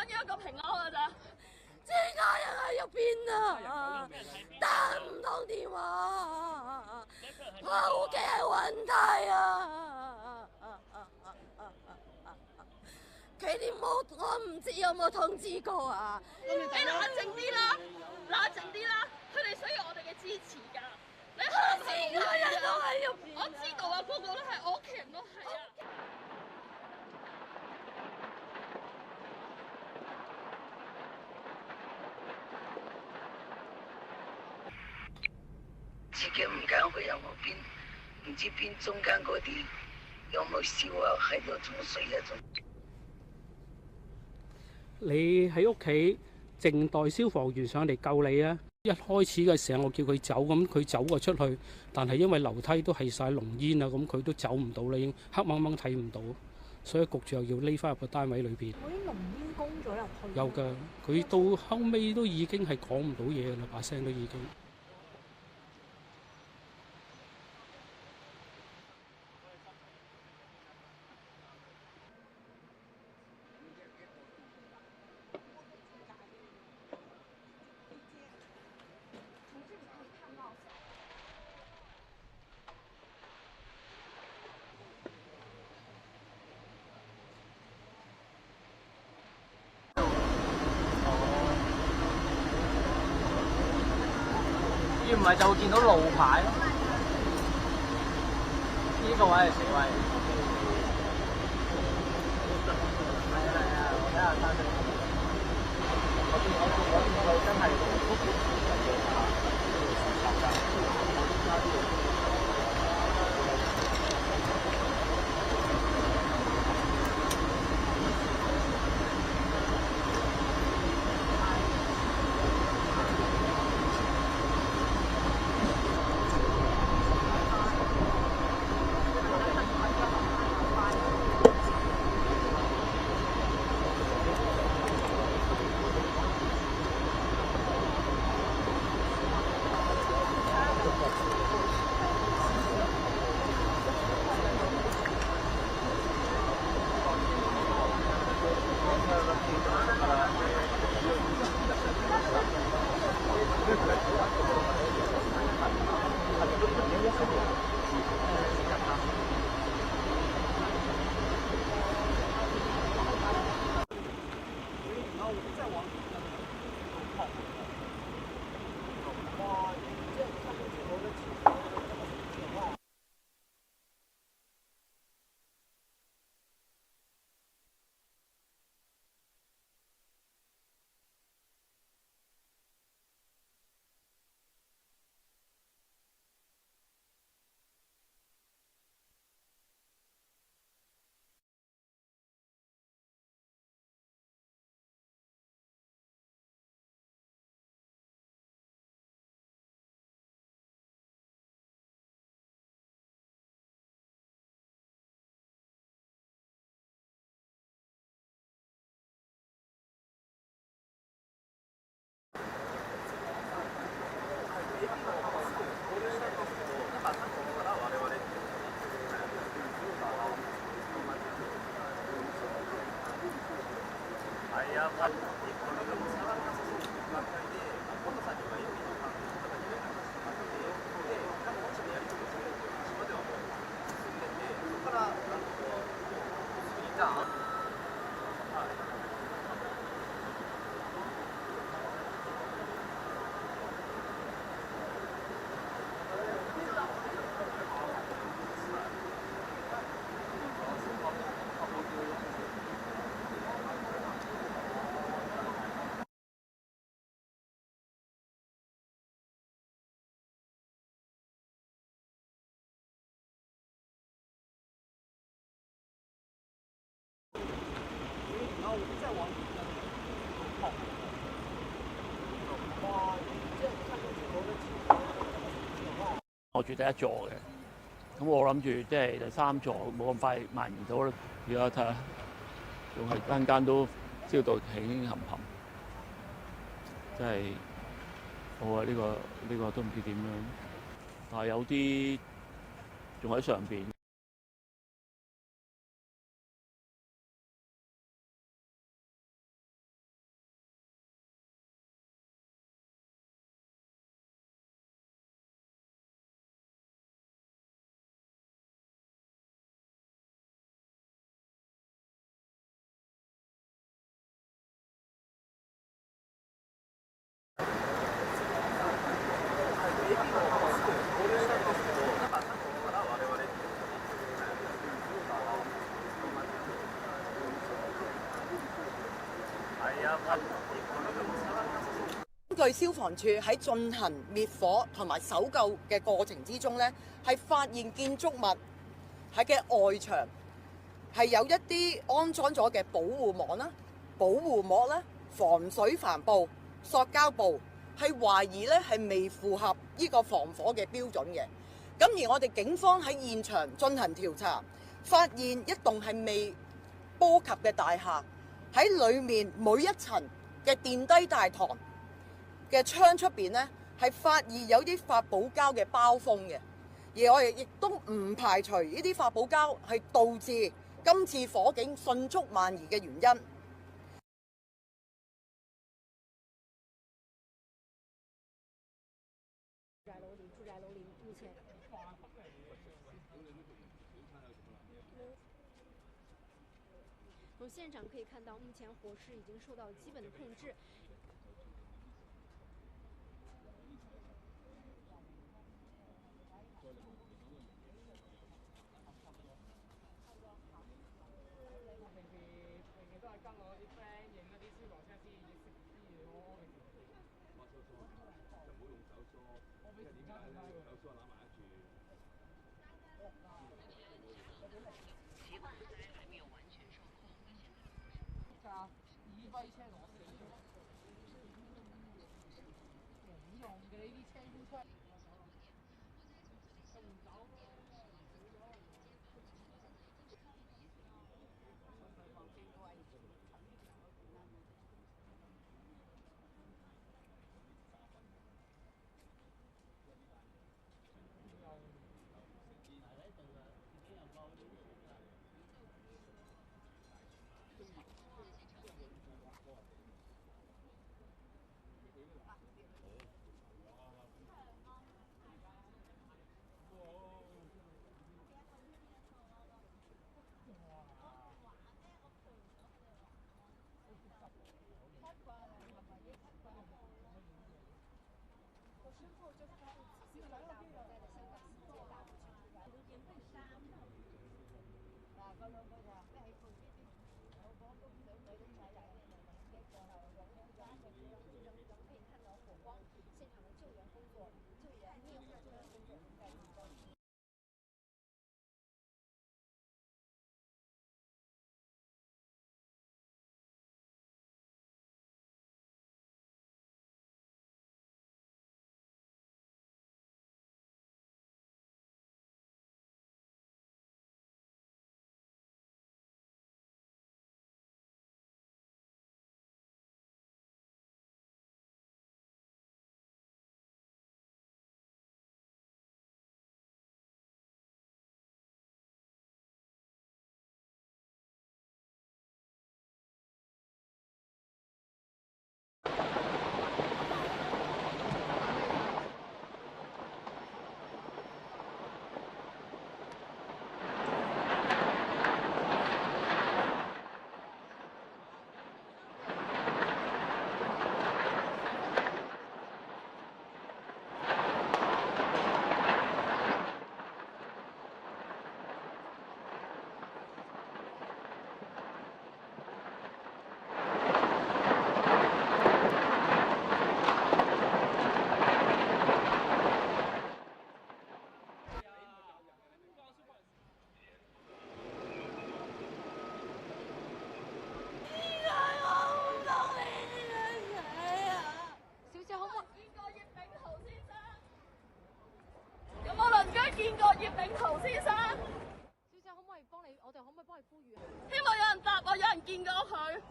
要一個平安㗎咋。全家人喺入邊啊，打唔通電話，我屋企係問題啊！佢哋冇，我唔知有冇通知過啊！你冷靜啲啦，冷靜啲啦，佢哋需要我哋嘅支持㗎。你全家人都喺入邊，我知道啊，個個都係，我屋企人都係啊。自己唔敢去有冇邊，唔知邊中間嗰啲有冇燒啊，喺度沖水啊，仲。你喺屋企靜待消防員上嚟救你啊！一開始嘅時候我叫佢走，咁佢走咗出去，但係因為樓梯都係晒濃煙啊，咁佢都走唔到啦，已經黑掹掹睇唔到，所以焗住又要匿翻入個單位裏邊。嗰啲濃煙攻咗入去。有㗎，佢到後尾都已經係講唔到嘢㗎啦，把聲都已經。要唔係就會見到路牌咯。呢個位係死位。係啊，我睇下山頂。我真係。我住第一座嘅，咁我諗住即係第三座冇咁快蔓延到啦。而家睇下，仲係間間都燒到起冚冚，真係我話呢個都唔知點樣，但係有啲仲喺上邊。根據消防處喺進行滅火同埋搜救嘅過程之中呢，係發現建築物喺嘅外牆係有一啲安裝咗嘅保護網啦、保護膜啦、防水帆布、塑膠布，係懷疑咧係未符合呢個防火嘅標準嘅。咁而我哋警方喺現場進行調查，發現一棟係未波及嘅大廈喺裡面每一層嘅電低大堂嘅窗出邊呢，係發現有啲發泡膠嘅包封嘅，而我哋亦都唔排除呢啲發泡膠係導致今次火警迅速蔓延嘅原因。住宅樓里目前。从现场可以看到，目前火势已经受到基本的控制。見過葉炳豪先生。小姐可唔可以幫你？我哋可唔可以幫你呼籲？希望有人答我，有人見過佢。